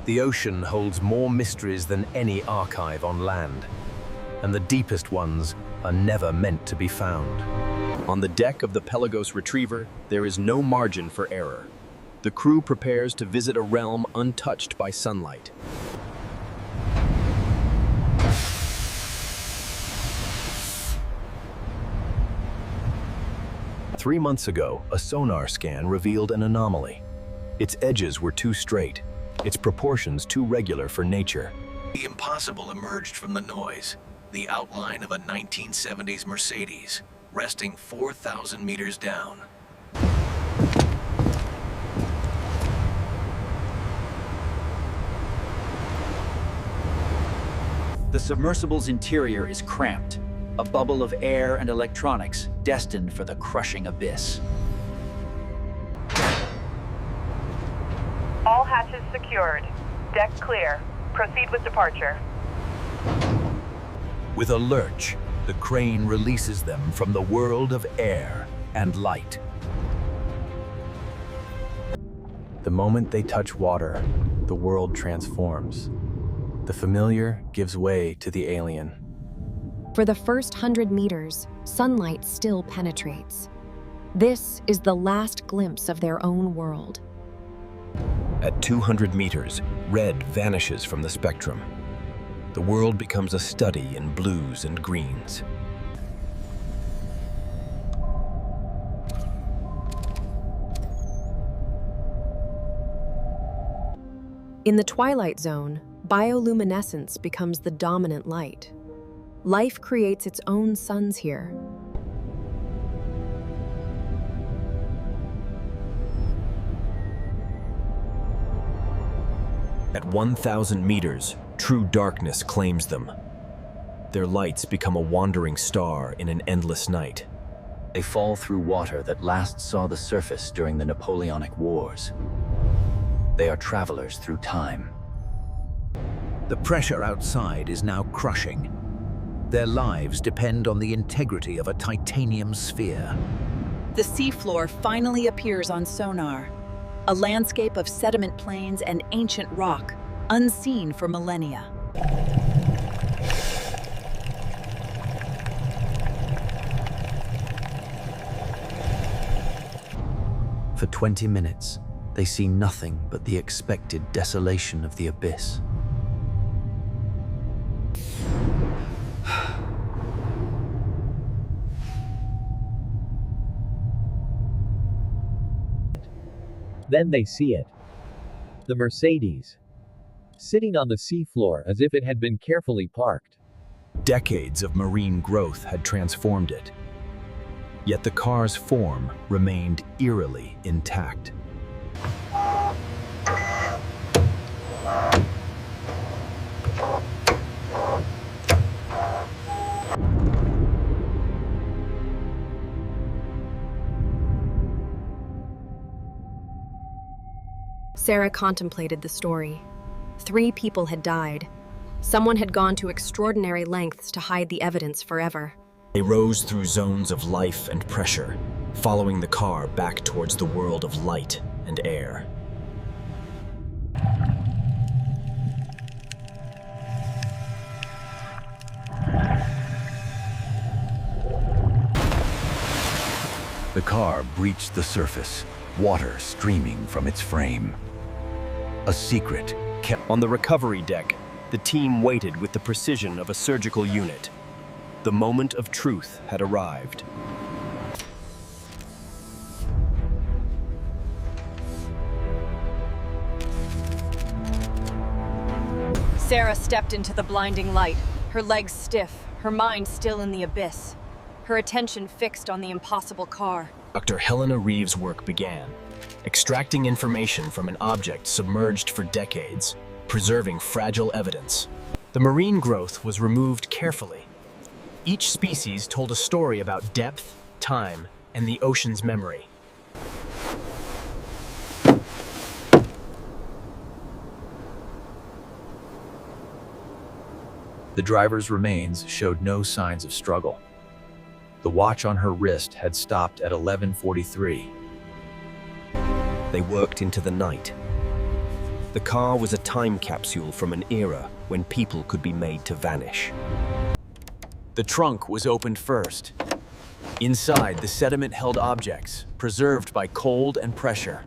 The ocean holds more mysteries than any archive on land, and the deepest ones are never meant to be found. On the deck of the Pelagos Retriever, there is no margin for error. The crew prepares to visit a realm untouched by sunlight. Three months ago, a sonar scan revealed an anomaly. Its edges were too straight, its proportions too regular for nature. The impossible emerged from the noise, the outline of a 1970s Mercedes, resting 4,000 meters down. The submersible's interior is cramped, a bubble of air and electronics destined for the crushing abyss. All hatches secured. Deck clear. Proceed with departure. With a lurch, the crane releases them from the world of air and light. The moment they touch water, the world transforms. The familiar gives way to the alien. For the first 100 meters, sunlight still penetrates. This is the last glimpse of their own world. At 200 meters, red vanishes from the spectrum. The world becomes a study in blues and greens. In the twilight zone, bioluminescence becomes the dominant light. Life creates its own suns here. At 1,000 meters, true darkness claims them. Their lights become a wandering star in an endless night. They fall through water that last saw the surface during the Napoleonic Wars. They are travelers through time. The pressure outside is now crushing. Their lives depend on the integrity of a titanium sphere. The seafloor finally appears on sonar, a landscape of sediment plains and ancient rock, unseen for millennia. For 20 minutes, they see nothing but the expected desolation of the abyss. Then they see it. The Mercedes, sitting on the seafloor as if it had been carefully parked. Decades of marine growth had transformed it. Yet the car's form remained eerily intact. Sarah contemplated the story. 3 people had died. Someone had gone to extraordinary lengths to hide the evidence forever. They rose through zones of life and pressure, following the car back towards the world of light and air. The car breached the surface, water streaming from its frame. A secret kept On the recovery deck, the team waited with the precision of a surgical unit. The moment of truth had arrived. Sarah stepped into the blinding light, her legs stiff, her mind still in the abyss, her attention fixed on the impossible car. Dr. Helena Reeves' work began, extracting information from an object submerged for decades, preserving fragile evidence. The marine growth was removed carefully. Each species told a story about depth, time, and the ocean's memory. The driver's remains showed no signs of struggle. The watch on her wrist had stopped at 11:43. They worked into the night. The car was a time capsule from an era when people could be made to vanish. The trunk was opened first. Inside, the sediment held objects, preserved by cold and pressure.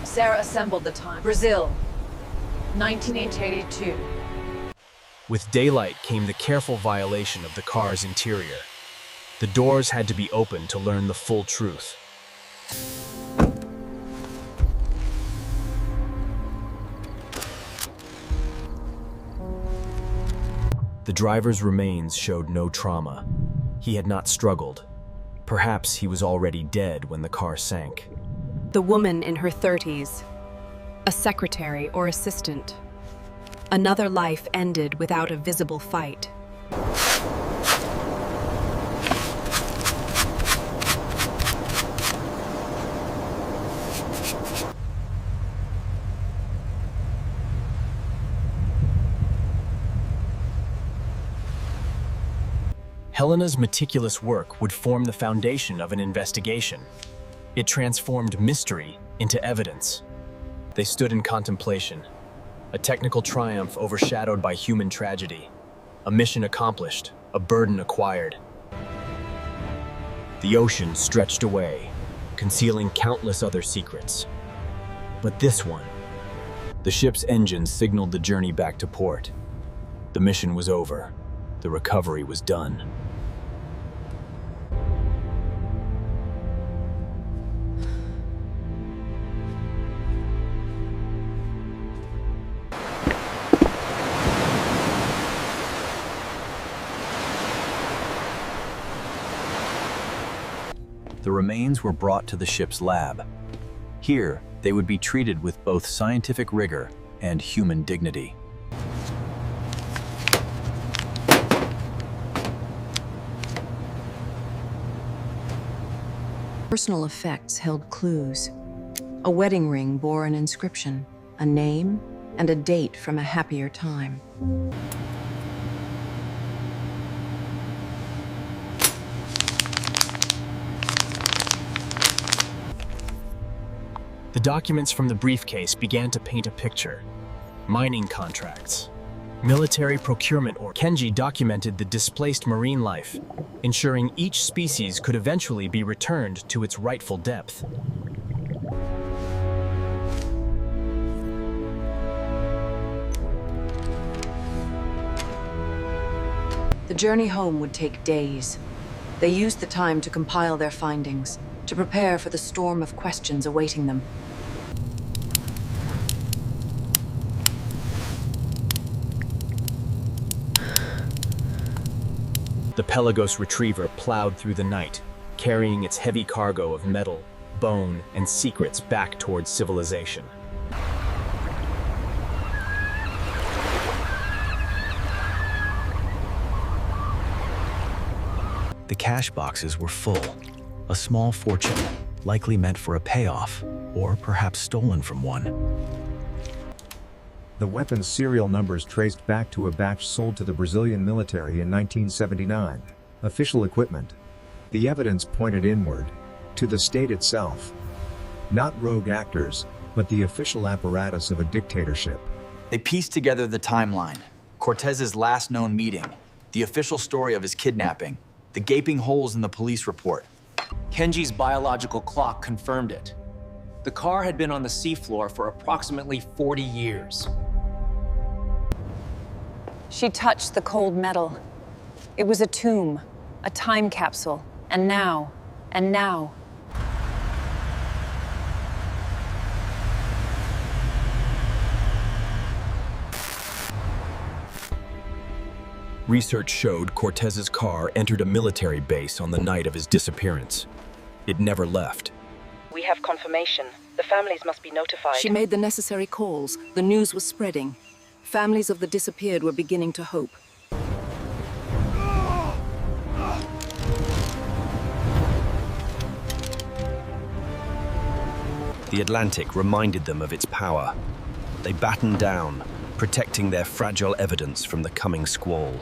Sarah assembled the time. Brazil, 1982. With daylight came the careful violation of the car's interior. The doors had to be opened to learn the full truth. The driver's remains showed no trauma. He had not struggled. Perhaps he was already dead when the car sank. The woman in her 30s, a secretary or assistant. Another life ended without a visible fight. Helena's meticulous work would form the foundation of an investigation. It transformed mystery into evidence. They stood in contemplation, a technical triumph overshadowed by human tragedy, a mission accomplished, a burden acquired. The ocean stretched away, concealing countless other secrets. But this one, the ship's engines signaled the journey back to port. The mission was over. The recovery was done. The remains were brought to the ship's lab. Here, they would be treated with both scientific rigor and human dignity. Personal effects held clues. A wedding ring bore an inscription, a name, and a date from a happier time. The documents from the briefcase began to paint a picture. Mining contracts, military procurement or Kenji documented the displaced marine life, ensuring each species could eventually be returned to its rightful depth. The journey home would take days. They used the time to compile their findings, to prepare for the storm of questions awaiting them. The Pelagos retriever plowed through the night, carrying its heavy cargo of metal, bone, and secrets back towards civilization. The cash boxes were full. A small fortune, likely meant for a payoff, or perhaps stolen from one. The weapon's serial numbers traced back to a batch sold to the Brazilian military in 1979. Official equipment. The evidence pointed inward, to the state itself. Not rogue actors, but the official apparatus of a dictatorship. They pieced together the timeline, Cortez's last known meeting, the official story of his kidnapping, the gaping holes in the police report. Kenji's biological clock confirmed it. The car had been on the seafloor for approximately 40 years. She touched the cold metal. It was a tomb, a time capsule, and now. Research showed Cortez's car entered a military base on the night of his disappearance. It never left. We have confirmation. The families must be notified. She made the necessary calls. The news was spreading. Families of the disappeared were beginning to hope. The Atlantic reminded them of its power. They battened down, protecting their fragile evidence from the coming squall.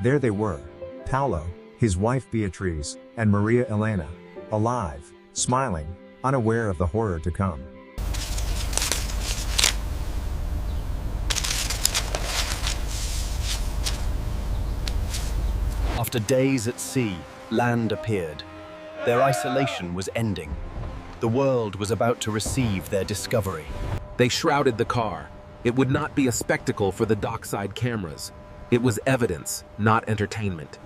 There they were, Paolo, his wife Beatrice, and Maria Elena, alive, smiling, unaware of the horror to come. After days at sea, land appeared. Their isolation was ending. The world was about to receive their discovery. They shrouded the car. It would not be a spectacle for the dockside cameras. It was evidence, not entertainment.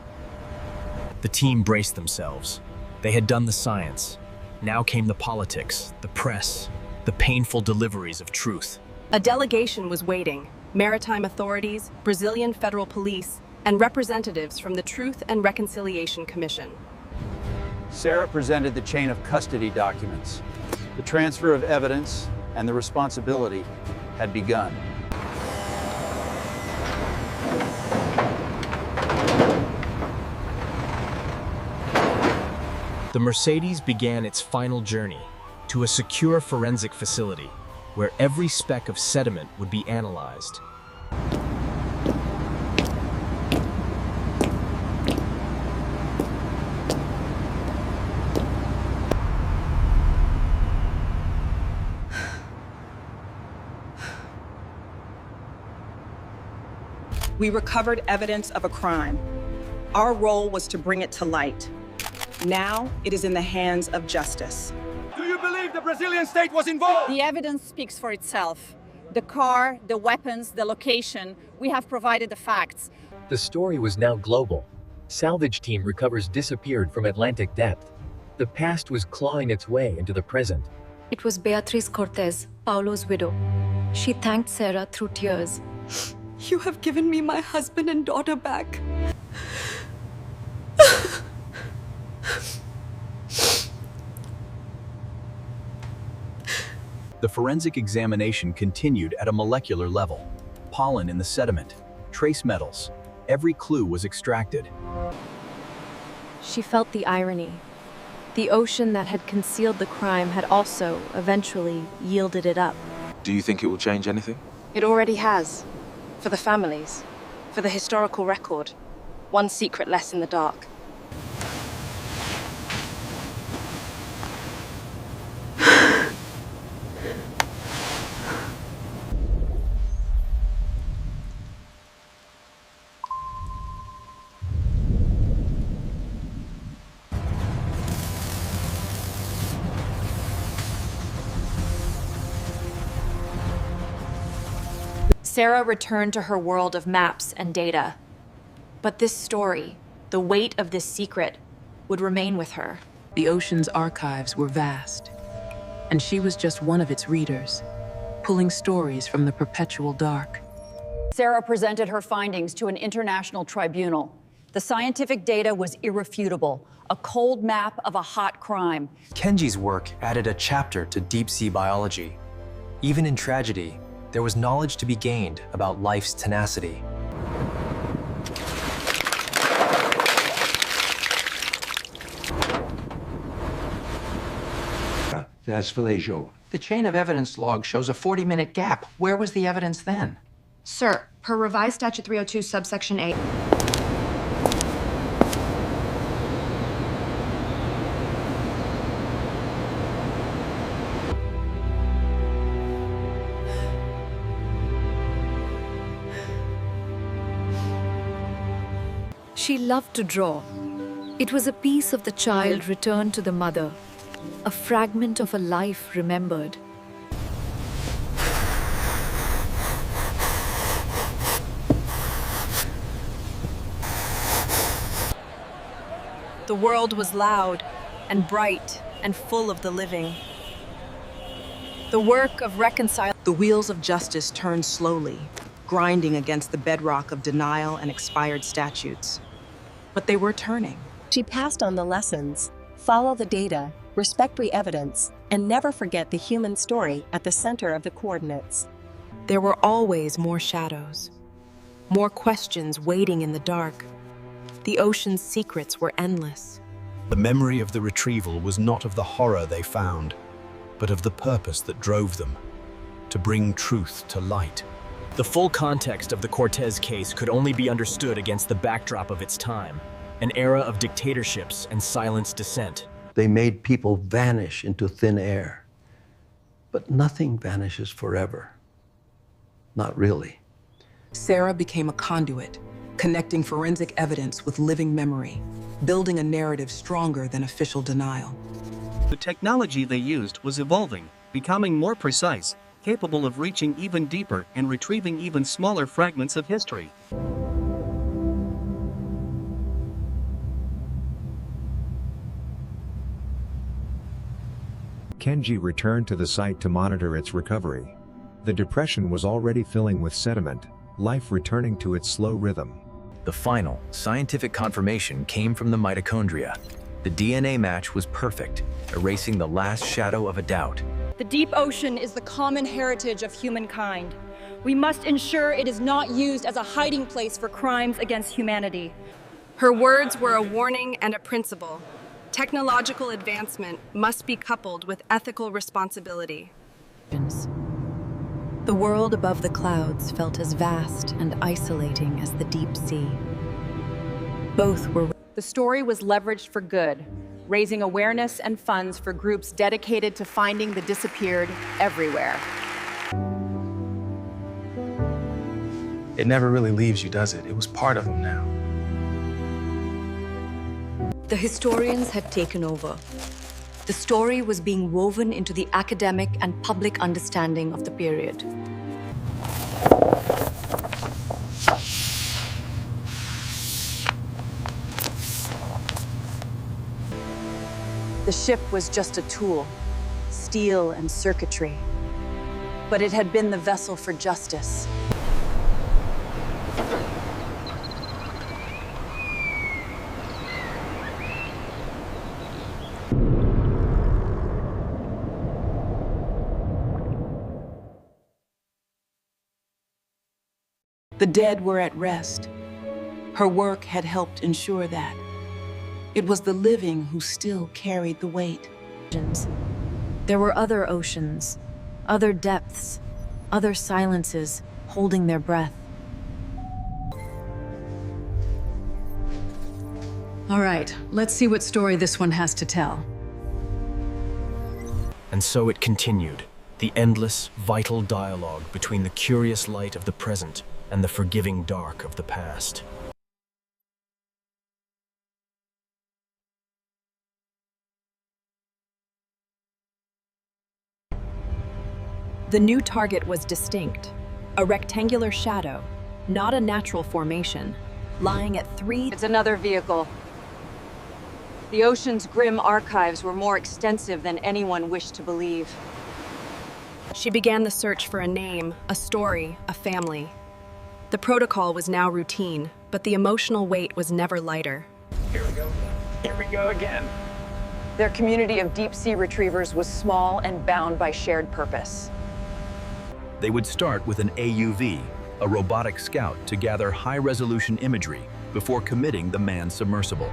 The team braced themselves. They had done the science. Now came the politics, the press, the painful deliveries of truth. A delegation was waiting. Maritime authorities, Brazilian federal police, and representatives from the Truth and Reconciliation Commission. Sarah presented the chain of custody documents. The transfer of evidence and the responsibility had begun. The Mercedes began its final journey to a secure forensic facility where every speck of sediment would be analyzed. We recovered evidence of a crime. Our role was to bring it to light. Now, it is in the hands of justice. Do you believe the Brazilian state was involved? The evidence speaks for itself. The car, the weapons, the location, we have provided the facts. The story was now global. Salvage team recovers disappeared from Atlantic depth. The past was clawing its way into the present. It was Beatriz Cortez, Paulo's widow. She thanked Sarah through tears. You have given me my husband and daughter back. The forensic examination continued at a molecular level. Pollen in the sediment, trace metals, every clue was extracted. She felt the irony. The ocean that had concealed the crime had also, eventually, yielded it up. Do you think it will change anything? It already has. For the families, for the historical record. One secret less in the dark. Sarah returned to her world of maps and data. But this story, the weight of this secret, would remain with her. The ocean's archives were vast, and she was just one of its readers, pulling stories from the perpetual dark. Sarah presented her findings to an international tribunal. The scientific data was irrefutable, a cold map of a hot crime. Kenji's work added a chapter to deep-sea biology. Even in tragedy, there was knowledge to be gained about life's tenacity. That's Vallejo. The chain of evidence log shows a 40-minute gap. Where was the evidence then? Sir, per revised statute 302, subsection A. She loved to draw. It was a piece of the child returned to the mother, a fragment of a life remembered. The world was loud and bright and full of the living. The work of reconciling. The wheels of justice turned slowly, grinding against the bedrock of denial and expired statutes. But they were turning. She passed on the lessons: follow the data, respect evidence, and never forget the human story at the center of the coordinates. There were always more shadows, more questions waiting in the dark. The ocean's secrets were endless. The memory of the retrieval was not of the horror they found, but of the purpose that drove them, to bring truth to light. The full context of the Cortez case could only be understood against the backdrop of its time, an era of dictatorships and silent dissent. They made people vanish into thin air. But nothing vanishes forever. Not really. Sarah became a conduit, connecting forensic evidence with living memory, building a narrative stronger than official denial. The technology they used was evolving, becoming more precise, capable of reaching even deeper and retrieving even smaller fragments of history. Kenji returned to the site to monitor its recovery. The depression was already filling with sediment, life returning to its slow rhythm. The final, scientific confirmation came from the mitochondria. The DNA match was perfect, erasing the last shadow of a doubt. The deep ocean is the common heritage of humankind. We must ensure it is not used as a hiding place for crimes against humanity. Her words were a warning and a principle. Technological advancement must be coupled with ethical responsibility. The world above the clouds felt as vast and isolating as the deep sea. Both were. The story was leveraged for good, raising awareness and funds for groups dedicated to finding the disappeared everywhere. It never really leaves you, does it? It was part of them now. The historians had taken over. The story was being woven into the academic and public understanding of the period. The ship was just a tool, steel and circuitry. But it had been the vessel for justice. The dead were at rest. Her work had helped ensure that. It was the living who still carried the weight. There were other oceans, other depths, other silences holding their breath. All right, let's see what story this one has to tell. And so it continued, the endless, vital dialogue between the curious light of the present and the forgiving dark of the past. The new target was distinct, a rectangular shadow, not a natural formation, lying at 3. It's another vehicle. The ocean's grim archives were more extensive than anyone wished to believe. She began the search for a name, a story, a family. The protocol was now routine, but the emotional weight was never lighter. Here we go. Here we go again. Their community of deep-sea retrievers was small and bound by shared purpose. They would start with an AUV, a robotic scout, to gather high-resolution imagery before committing the manned submersible.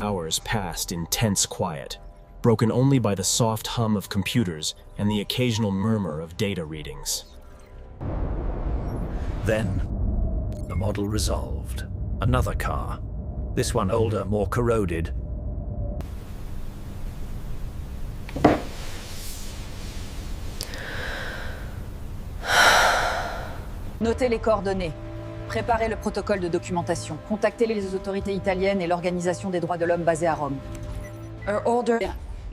Hours passed in tense quiet, broken only by the soft hum of computers and the occasional murmur of data readings. Then, the model resolved. Another car. This one older, more corroded. Notez les coordonnées. Préparez le protocole de documentation. Contactez les autorités italiennes et l'Organisation des droits de l'homme basée à Rome. Order.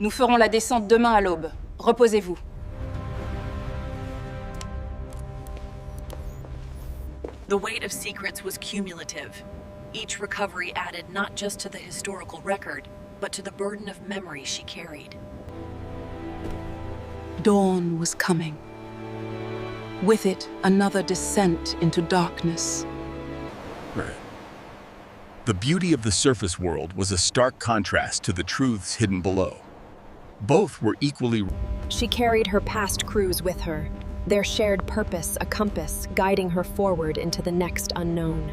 Nous ferons la descente demain à l'aube. Reposez-vous. The weight of secrets was cumulative. Each recovery added not just to the historical record, but to the burden of memory she carried. Dawn was coming. With it, another descent into darkness. The beauty of the surface world was a stark contrast to the truths hidden below. Both were equally... She carried her past crews with her, their shared purpose a compass guiding her forward into the next unknown.